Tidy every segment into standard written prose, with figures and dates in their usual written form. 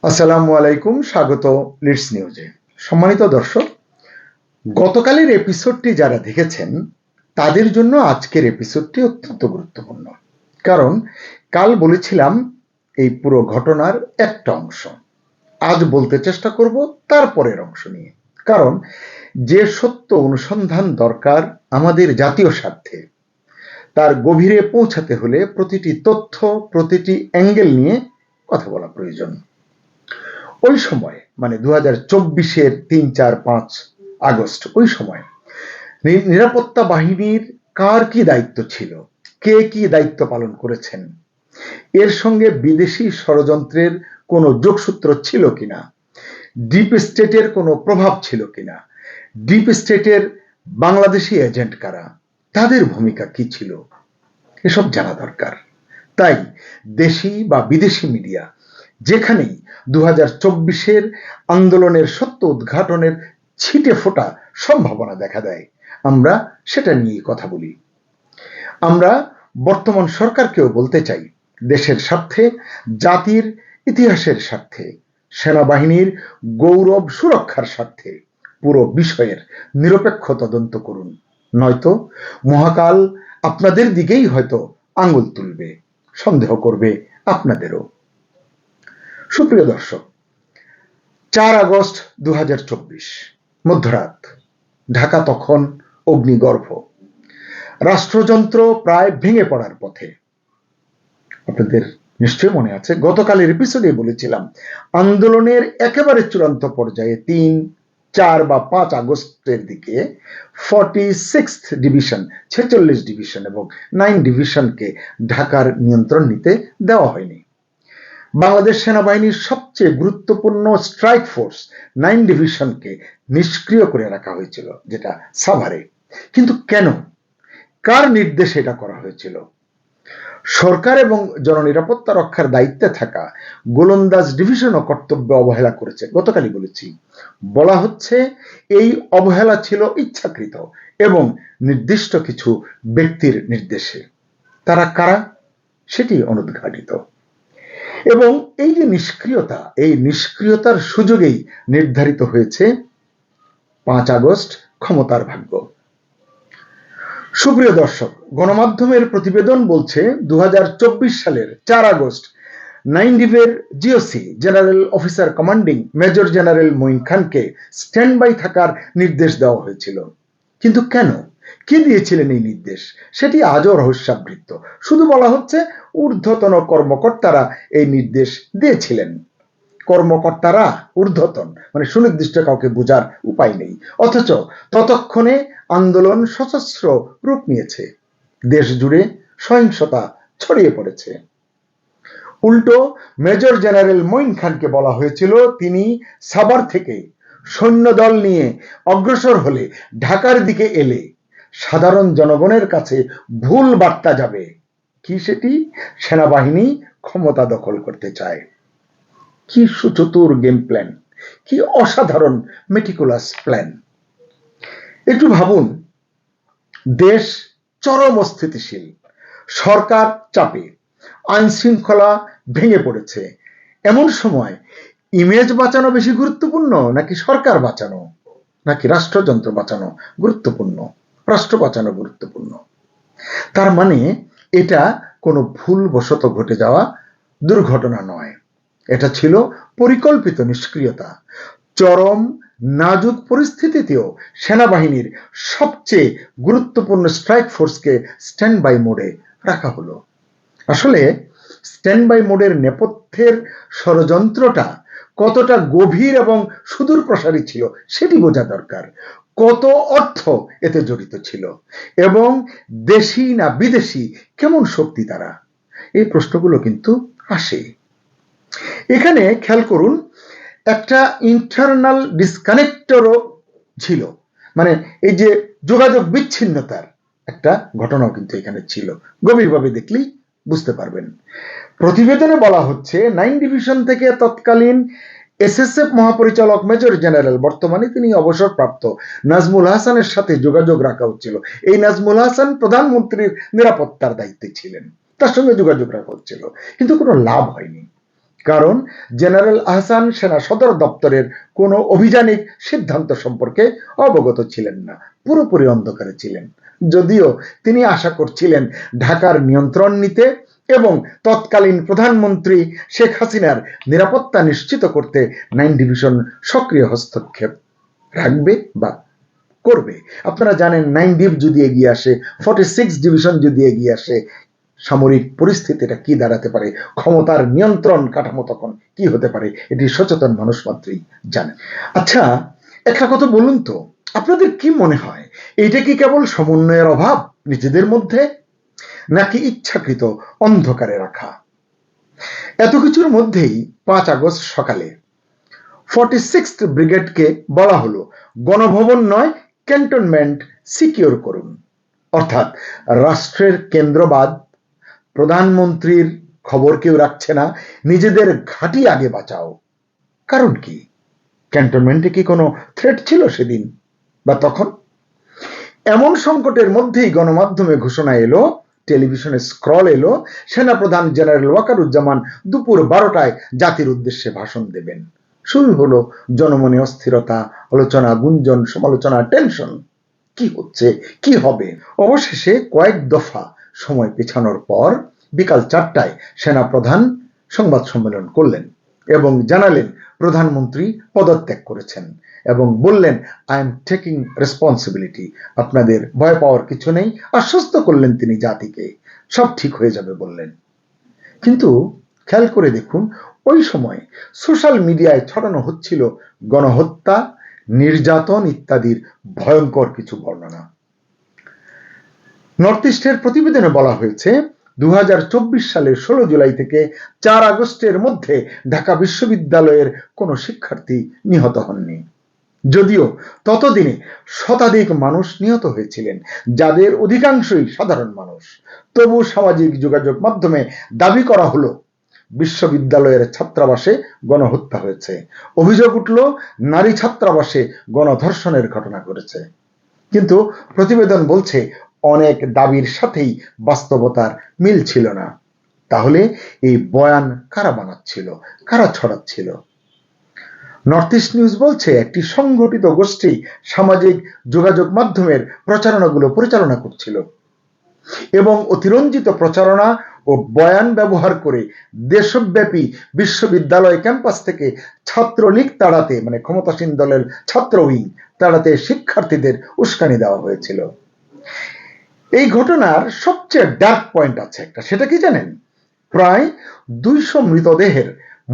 আসসালামু আলাইকুম, স্বাগত লিডস নিউজে। সম্মানিত দর্শক, গতকালের এপিসোডটি যারা দেখেছেন তাদের জন্য আজকের এপিসোডটি অত্যন্ত গুরুত্বপূর্ণ। কারণ কাল বলেছিলাম এই পুরো ঘটনার একটা অংশ, আজ বলতে চেষ্টা করব তার পরের অংশ নিয়ে। কারণ যে সত্য অনুসন্ধান দরকার আমাদের জাতীয় স্বার্থে, তার গভীরে পৌঁছাতে হলে প্রতিটি তথ্য, প্রতিটি অ্যাঙ্গেল নিয়ে কথা বলা প্রয়োজন। ওই সময় মানে 2024-এর 3, 4, 5 আগস্ট, ওই সময় নিরাপত্তা বাহিনীর কার কি দায়িত্ব ছিল, কে কি দায়িত্ব পালন করেছেন, এর সঙ্গে বিদেশি ষড়যন্ত্রের কোনো যোগসূত্র ছিল কিনা, ডিপ স্টেটের কোনো প্রভাব ছিল কিনা, ডিপ স্টেটের বাংলাদেশি এজেন্ট কারা, তাদের ভূমিকা কি ছিল, এসব জানা দরকার। তাই দেশি বা বিদেশি মিডিয়া যেখানেই 2024-এর আন্দোলনের সত্য উদ্ঘাটনের ছিটে ফোটা সম্ভাবনা দেখা দেয়, আমরা সেটা নিয়ে কথা বলি। আমরা বর্তমান সরকারকেও বলতে চাই, দেশের স্বার্থে, জাতির ইতিহাসের স্বার্থে, সেনাবাহিনীর গৌরব সুরক্ষার স্বার্থে পুরো বিষয়ের নিরপেক্ষ তদন্ত করুন, নয়তো মহাকাল আপনাদের দিকেই হয়তো আঙুল তুলবে, সন্দেহ করবে আপনাদেরও। সুপ্রিয় দর্শক, 4 আগস্ট 2024 মধ্যরাত, ঢাকা তখন অগ্নিগর্ভ, রাষ্ট্রযন্ত্র প্রায় ভেঙে পড়ার পথে। আপনাদের নিশ্চয় মনে আছে, গতকালের এপিসোডে বলেছিলাম আন্দোলনের একেবারে চূড়ান্ত পর্যায়ে 3, 4 বা 5 আগস্টের দিকে 46th ডিভিশন, 46 ডিভিশন এবং 9 ডিভিশনকে ঢাকার নিয়ন্ত্রণ নিতে দেওয়া হয়নি। বাংলাদেশ সেনাবাহিনীর সবচেয়ে গুরুত্বপূর্ণ স্ট্রাইক ফোর্স 9 ডিভিশনকে নিষ্ক্রিয় করে রাখা হয়েছিল, যেটা সাভারে। কিন্তু কেন, কার নির্দেশে এটা করা হয়েছিল? সরকার এবং জননিরাপত্তা রক্ষার দায়িত্বে থাকা গোলন্দাজ ডিভিশনও কর্তব্য অবহেলা করেছে। গতকালই বলেছি, বলা হচ্ছে এই অবহেলা ছিল ইচ্ছাকৃত এবং নির্দিষ্ট কিছু ব্যক্তির নির্দেশে। তারা কারা সেটি অনুদ্ঘাটিত। এবং এই যে নিষ্ক্রিয়তা, এই নিষ্ক্রিয়তার সুযোগেই নির্ধারিত হয়েছে 5 আগস্ট ক্ষমতার ভাগ্য। সুপ্রিয় দর্শক, গণমাধ্যমের প্রতিবেদন বলছে 2024 সালের 4 আগস্ট 9 ডিভের GOC general officer commanding major general Moin খানকে স্ট্যান্ড বাই থাকার নির্দেশ দেওয়া হয়েছিল। কিন্তু কেন, কে দিয়েছিলেন এই নির্দেশ, সেটি আজও রহস্যাবৃত। শুধু বলা হচ্ছে ঊর্ধ্বতন কর্মকর্তারা এই নির্দেশ দিয়েছিলেন। কর্মকর্তারা ঊর্ধ্বতন মানে সুনির্দিষ্ট কাউকে বোঝার উপায় নেই। অথচ ততক্ষণে আন্দোলন সশস্ত্র রূপ নিয়েছে, দেশ জুড়ে সহিংসতা ছড়িয়ে পড়েছে। উল্টো মেজর জেনারেল মঈন খানকে বলা হয়েছিল তিনি সাভার থেকে সৈন্যদল নিয়ে অগ্রসর হলে, ঢাকার দিকে এলে সাধারণ জনগণের কাছে ভুল বার্তা যাবে। কি সেটি? সেনাবাহিনী ক্ষমতা দখল করতে চায়। কি সুচতুর গেম প্ল্যান, কি অসাধারণ মেটিকুলাস প্ল্যান। একটু ভাবুন, দেশ চরম অস্থিতিশীল, সরকার চাপে, আইন শৃঙ্খলা ভেঙে পড়েছে। এমন সময় ইমেজ বাঁচানো বেশি গুরুত্বপূর্ণ নাকি সরকার বাঁচানো, নাকি রাষ্ট্রযন্ত্র বাঁচানো গুরুত্বপূর্ণ, রাষ্ট্র বাঁচানো গুরুত্বপূর্ণ? তার মানে এটা কোনো ভুলবশত ঘটে যাওয়া দুর্ঘটনা নয়, এটা ছিল পরিকল্পিত নিষ্ক্রিয়তা। চরম নাজুক পরিস্থিতিতেও সেনাবাহিনীর সবচেয়ে গুরুত্বপূর্ণ স্ট্রাইক ফোর্সকে স্ট্যান্ড বাই মোডে রাখা হলো। আসলে স্ট্যান্ড বাই মোডের নেপথ্যের ষড়যন্ত্রটা কতটা গভীর এবং সুদূর প্রসারী ছিল সেটি বোঝা দরকার। কত অর্থ এতে জড়িত ছিল এবং দেশি না বিদেশি কেমন শক্তি তারা, এই প্রশ্নগুলো কিন্তু আসে। এখানে খেয়াল করুন, একটা ইন্টারনাল ডিসকানেক্টরও ছিল, মানে এই যে যোগাযোগ বিচ্ছিন্নতার একটা ঘটনাও কিন্তু এখানে ছিল। গভীরভাবে দেখলেই বুঝতে পারবেন। প্রতিবেদনে বলা হচ্ছে 9 ডিভিশন থেকে তৎকালীন এসএসএফ মহাপরিচালক মেজর জেনারেল, বর্তমানে তিনি অবসরপ্রাপ্ত, নাজমুল হাসানের সাথে যোগাযোগ রাখা হচ্ছিল। এই নাজমুল হাসান প্রধানমন্ত্রীর নিরাপত্তার দায়িত্বে ছিলেন, তার সঙ্গে যোগাযোগ রাখা হচ্ছিল, কিন্তু কোনো লাভ হয়নি। কারণ জেনারেল আহসান সেনা সদর দপ্তরের কোনো অভিযানিক সিদ্ধান্ত সম্পর্কে অবগত ছিলেন না, পুরোপুরি অন্ধকারে ছিলেন। যদিও তিনি আশা করছিলেন ঢাকার নিয়ন্ত্রণ নিতে এবং তৎকালীন প্রধানমন্ত্রী শেখ হাসিনার নিরাপত্তা নিশ্চিত করতে 9 ডিভিশন সক্রিয় হস্তক্ষেপ রাখবে বা করবে। আপনারা জানেন 9 ডিভ যদি এগিয়ে আসে, 46 ডিভিশন যদি এগিয়ে আসে, সামরিক পরিস্থিতিটা কি দাঁড়াতে পারে, ক্ষমতার নিয়ন্ত্রণ কাঠামো তখন কি হতে পারে, এটি সচেতন মানুষ মাত্রই জানেন। আচ্ছা, একটা কথা বলুন তো, আপনাদের কি মনে হয় এইটা কি কেবল সমন্বয়ের অভাব নিজেদের মধ্যে, নাকি ইচ্ছাকৃত অন্ধকারে রাখা? এত কিছুর মধ্যেই 5 আগস্ট সকালে 46th ব্রিগেডকে বলা হলো গণভবন নয়, ক্যান্টনমেন্ট সিকিউর করুন। অর্থাৎ রাষ্ট্রের কেন্দ্রবাদ, প্রধানমন্ত্রীর খবর কেউ রাখছে না, নিজেদের ঘাঁটি আগে বাঁচাও। কারণ কি? ক্যান্টনমেন্টে কি কোনো থ্রেট ছিল সেদিন বা তখন? এমন সংকটের মধ্যেই গণমাধ্যমে ঘোষণা এলো, টেলিভিশনে স্ক্রল এলো, সেনাপ্রধান জেনারেল ওয়াকারুজ্জামান দুপুর 12টায় জাতির উদ্দেশ্যে ভাষণ দেবেন। শুরু হলো জনমনে অস্থিরতা, আলোচনা, গুঞ্জন, সমালোচনা, টেনশন। কি হচ্ছে, কি হবে? অবশেষে কয়েক দফা সময় পেছানোর পর বিকাল 4টায় সেনাপ্রধান সংবাদ সম্মেলন করলেন এবং জানালেন প্রধানমন্ত্রী পদত্যাগ করেছেন এবং বললেন, আই এম টেকিং রেসপন্সিবিলিটি, আপনাদের ভয় পাওয়ার কিছু নেই। আশ্বস্ত করলেন তিনি জাতিকে, সব ঠিক হয়ে যাবে বললেন। কিন্তু খেয়াল করে দেখুন, ওই সময় সোশ্যাল মিডিয়ায় ছড়ানো হচ্ছিল গণহত্যা, নির্যাতন ইত্যাদির ভয়ঙ্কর কিছু বর্ণনা। নর্থ ইস্টের প্রতিবেদনে বলা হয়েছে 2024 সালের 16 জুলাই থেকে 4 আগস্টের মধ্যে ঢাকা বিশ্ববিদ্যালয়ের কোনো শিক্ষার্থী নিহত হননি। যদিও ততদিনে শতাধিক মানুষ নিহত হয়েছিলেন, যাদের অধিকাংশই সাধারণ মানুষ। তবু সামাজিক যোগাযোগ মাধ্যমে দাবি করা হলো বিশ্ববিদ্যালয়ের ছাত্রাবাসে গণহত্যা হয়েছে। অভিযোগ উঠল নারী ছাত্রাবাসে গণধর্ষণের ঘটনা ঘটেছে। কিন্তু প্রতিবেদন বলছে অনেক দাবির সাথেই বাস্তবতার মিল ছিল না। তাহলে এই বয়ান কারা বানাচ্ছিল, কারা ছড়াচ্ছিল? নর্থ ইস্ট নিউজ বলছে একটি সংগঠিত গোষ্ঠী সামাজিক যোগাযোগ মাধ্যমের প্রচারণাগুলো পরিচালনা করছিল এবং অতিরঞ্জিত প্রচারণা ও বয়ান ব্যবহার করে দেশব্যাপী বিশ্ববিদ্যালয় ক্যাম্পাস থেকে ছাত্রলীগ তাড়াতে, মানে ক্ষমতাসীন দলের ছাত্র উইং তাড়াতে শিক্ষার্থীদের উস্কানি দেওয়া হয়েছিল। এই ঘটনার সবচেয়ে ডার্ক পয়েন্ট আছে একটা, সেটা কি জানেন? প্রায় 200 মৃতদেহের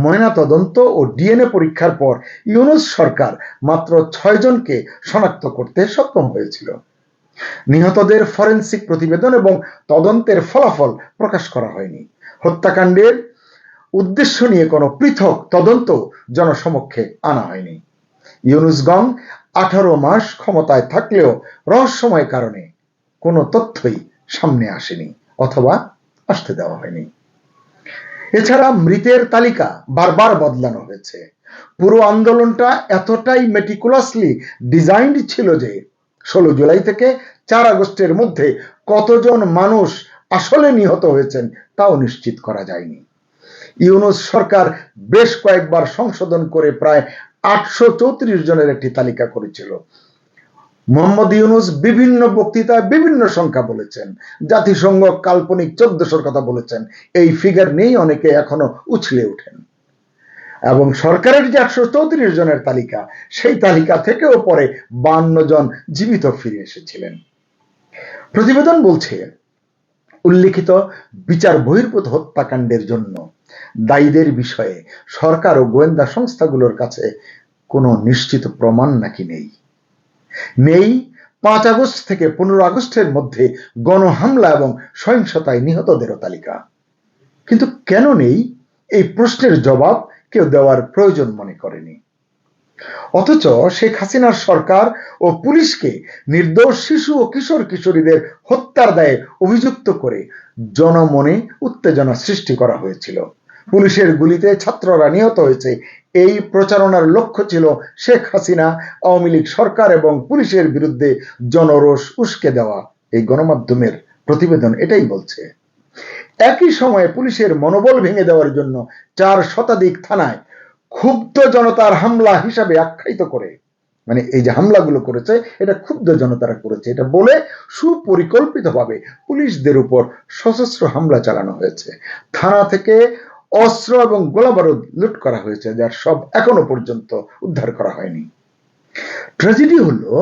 ময়নাতদন্ত ও ডিএনএ পরীক্ষার পর ইউনূস সরকার মাত্র 6 জনকে শনাক্ত করতে সক্ষম হয়েছিল। নিহতদের ফরেনসিক প্রতিবেদন এবং তদন্তের ফলাফল প্রকাশ করা হয়নি। হত্যাকাণ্ডের উদ্দেশ্য নিয়ে কোনো পৃথক তদন্ত জনসমক্ষে আনা হয়নি। ইউনূসগণ 18 মাস ক্ষমতায় থাকলেও রহস্যময় কারণে কোনো তথ্যই সামনে আসেনি অথবা আসতে দেওয়া হয়নি। এছাড়া মৃতের তালিকা বারবার বদলানো হয়েছে। পুরো আন্দোলনটা এতটাই মেটিকুলাসলি ডিজাইনড ছিল যে 16 জুলাই থেকে 4 আগস্টের মধ্যে কতজন মানুষ আসলে নিহত হয়েছেন তাও নিশ্চিত করা যায়নি। ইউনূস সরকার বেশ কয়েকবার সংশোধন করে প্রায় 834 জনের একটি তালিকা করেছিল। মোহাম্মদ ইউনূস বিভিন্ন বক্তৃতায় বিভিন্ন সংখ্যা বলেছেন, জাতিসংঘ কাল্পনিক 1400 কথা বলেছেন। এই ফিগার নেই অনেকে এখনো উছলে ওঠেন। এবং সরকারের যে 834 জনের তালিকা, সেই তালিকা থেকেও পরে 52 জন জীবিত ফিরে এসেছিলেন। প্রতিবেদন বলছে উল্লিখিত বিচার বহির্ভূত হত্যাকাণ্ডের জন্য দায়ীদের বিষয়ে সরকার ও গোয়েন্দা সংস্থাগুলোর কাছে কোনো নিশ্চিত প্রমাণ নাকি নেই। 5 আগস্ট থেকে 15 আগস্টের মধ্যে গণহামলা এবং সহিংসতায় নিহতদেরও তালিকা। কিন্তু কেন নেই, এই প্রশ্নের জবাব কেউ দেওয়ার প্রয়োজন মনে করেনি। অথচ শেখ হাসিনার সরকার ও পুলিশকে নির্দোষ শিশু ও কিশোর কিশোরীদের হত্যার দায়ে অভিযুক্ত করে জনমনে উত্তেজনা সৃষ্টি করা হয়েছিল। পুলিশের গুলিতে ছাত্ররা নিহত হয়েছে, এই প্রচারণার লক্ষ্য ছিল শেখ হাসিনা, আওয়ামী লীগ সরকার এবং পুলিশের বিরুদ্ধে জনরোষ উস্কে দেওয়া। এই গণমাধ্যমের প্রতিবেদন এটাই বলছে। একই সময়ে পুলিশের মনোবল ভেঙে দেওয়ার জন্য 4 শতাধিক থানায় ক্ষুব্ধ জনতার হামলা হিসাবে আখ্যায়িত করে, মানে এই যে হামলাগুলো করেছে এটা ক্ষুব্ধ জনতারা করেছে এটা বলে সুপরিকল্পিতভাবে পুলিশদের উপর সশস্ত্র হামলা চালানো হয়েছে। থানা থেকে অস্ত্র এবং গোলাবারুদ লুট করা হয়েছে, যার সব এখনো পর্যন্ত উদ্ধার করা হয়নি। ট্র্যাজেডি হলো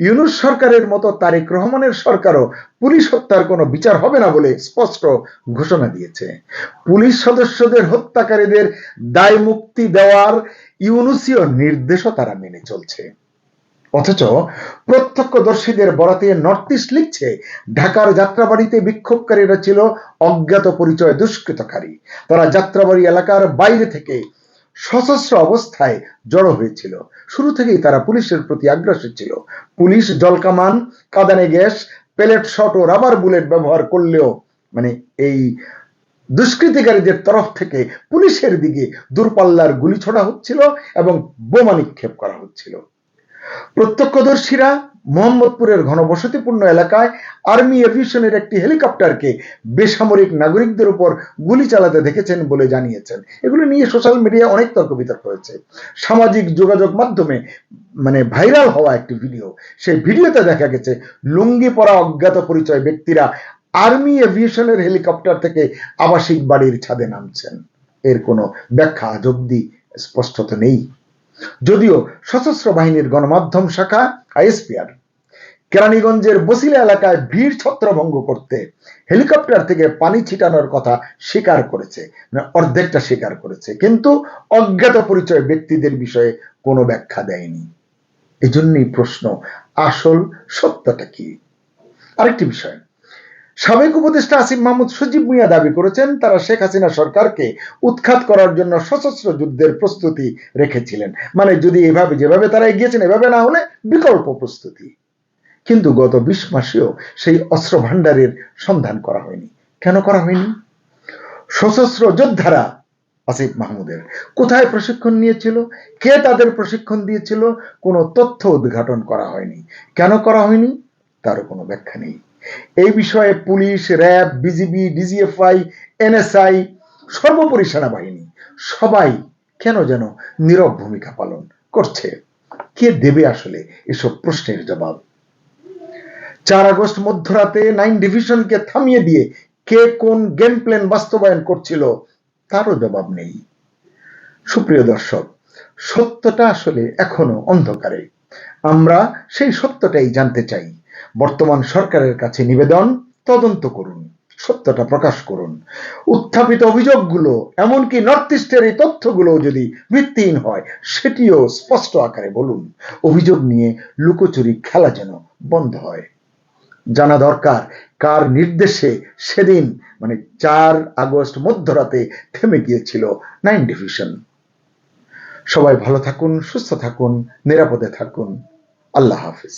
ইউনূস সরকারের মতো তারেক রহমানের সরকারও পুলিশ হত্যার কোনো বিচার হবে না বলে স্পষ্ট ঘোষণা দিয়েছে। পুলিশ সদস্যদের হত্যাকারীদের দায় মুক্তি দেওয়ার ইউনূসীয় নির্দেশও তারা মেনে চলছে। অথচ প্রত্যক্ষদর্শীদের বরাতে নর্থ ইস্ট লিখছে, ঢাকার যাত্রাবাড়িতে বিক্ষোভকারীরা ছিল অজ্ঞাত পরিচয় দুষ্কৃতকারী। তারা যাত্রাবাড়ি এলাকার বাইরে থেকে সশস্ত্র অবস্থায় জড়ো হয়েছিল। শুরু থেকেই তারা পুলিশের প্রতি আগ্রাসী ছিল। পুলিশ জলকামান, কাঁদানে গ্যাস, পেলেট শট ও রাবার বুলেট ব্যবহার করলেও মানে এই দুষ্কৃতিকারীদের তরফ থেকে পুলিশের দিকে দূরপাল্লার গুলি ছোড়া হচ্ছিল এবং বোমা নিক্ষেপ করা হচ্ছিল। প্রত্যক্ষদর্শীরা মোহাম্মদপুরের ঘনবসতিপূর্ণ এলাকায় আর্মি এভিয়েশনের একটি হেলিকপ্টারকে বেসামরিক নাগরিকদের উপর গুলি চালাতে দেখেছেন বলে জানিয়েছেন। এগুলো নিয়ে সোশ্যাল মিডিয়ায় অনেক তর্ক বিতর্ক হয়েছে। সামাজিক যোগাযোগ মাধ্যমে ভাইরাল হওয়া একটি ভিডিও, সেই ভিডিওতে দেখা গেছে লুঙ্গি পরা অজ্ঞাত পরিচয় ব্যক্তিরা আর্মি এভিয়েশনের হেলিকপ্টার থেকে আবাসিক বাড়ির ছাদে নামছেন। এর কোনো ব্যাখ্যা আজ অবধি স্পষ্টত নেই। যদিও সশস্ত্র বাহিনীর গণমাধ্যম শাখা আইএসপিআর কেরানীগঞ্জের বসিলা এলাকায় ভিড় ছত্রভঙ্গ করতে হেলিকপ্টার থেকে পানি ছিটানোর কথা স্বীকার করেছে, অর্ধেকটা স্বীকার করেছে, কিন্তু অজ্ঞাত পরিচয় ব্যক্তিদের বিষয়ে কোনো ব্যাখ্যা দেয়নি। এজন্যই প্রশ্ন, আসল সত্যটা কি? আরেকটি বিষয়, সাবেক উপদেষ্টা আসিফ মাহমুদ সজীব ভুঁইয়া দাবি করেছেন তারা শেখ হাসিনা সরকারকে উৎখাত করার জন্য সশস্ত্র যুদ্ধের প্রস্তুতি রেখেছিলেন, মানে যদি এভাবে যেভাবে তারা এগিয়েছেন এভাবে না হলে বিকল্প প্রস্তুতি। কিন্তু গত 20 মাসেও সেই অস্ত্র ভান্ডারের সন্ধান করা হয়নি। কেন করা হয়নি? সশস্ত্র যোদ্ধারা আসিফ মাহমুদের কোথায় প্রশিক্ষণ নিয়েছিল, কে তাদের প্রশিক্ষণ দিয়েছিল, কোনো তথ্য উদ্ঘাটন করা হয়নি। কেন করা হয়নি তারও কোনো ব্যাখ্যা নেই। এই বিষয়ে police, RAB, BGB, DGFI, NSI, সর্বোপরি সেনাবাহিনী সবাই কেন যেন নীরব ভূমিকা পালন করছে। কে দেবে আসলে এসব প্রশ্নের জবাব? 4 আগস্ট মধ্যরাতে 9 ডিভিশনকে থামিয়ে দিয়ে কে কোন গেম প্ল্যান বাস্তবায়ন করছিল তারও জবাব নেই। সুপ্রিয় দর্শক, সত্যটা আসলে এখনো অন্ধকারে। আমরা সেই সত্যটাই জানতে চাই। বর্তমান সরকারের কাছে নিবেদন, তদন্ত করুন, সত্যটা প্রকাশ করুন। উত্থাপিত অভিযোগগুলো, এমনকি নর্থ ইস্টের এই তথ্যগুলো যদি ভিত্তিহীন হয় সেটিও স্পষ্ট আকারে বলুন। অভিযোগ নিয়ে লুকোচুরি খেলা যেন বন্ধ হয়। জানা দরকার কার নির্দেশে সেদিন 4 আগস্ট মধ্যরাতে থেমে গিয়েছিল 9 ডিভিশন। সবাই ভালো থাকুন, সুস্থ থাকুন, নিরাপদে থাকুন। আল্লাহ হাফিজ।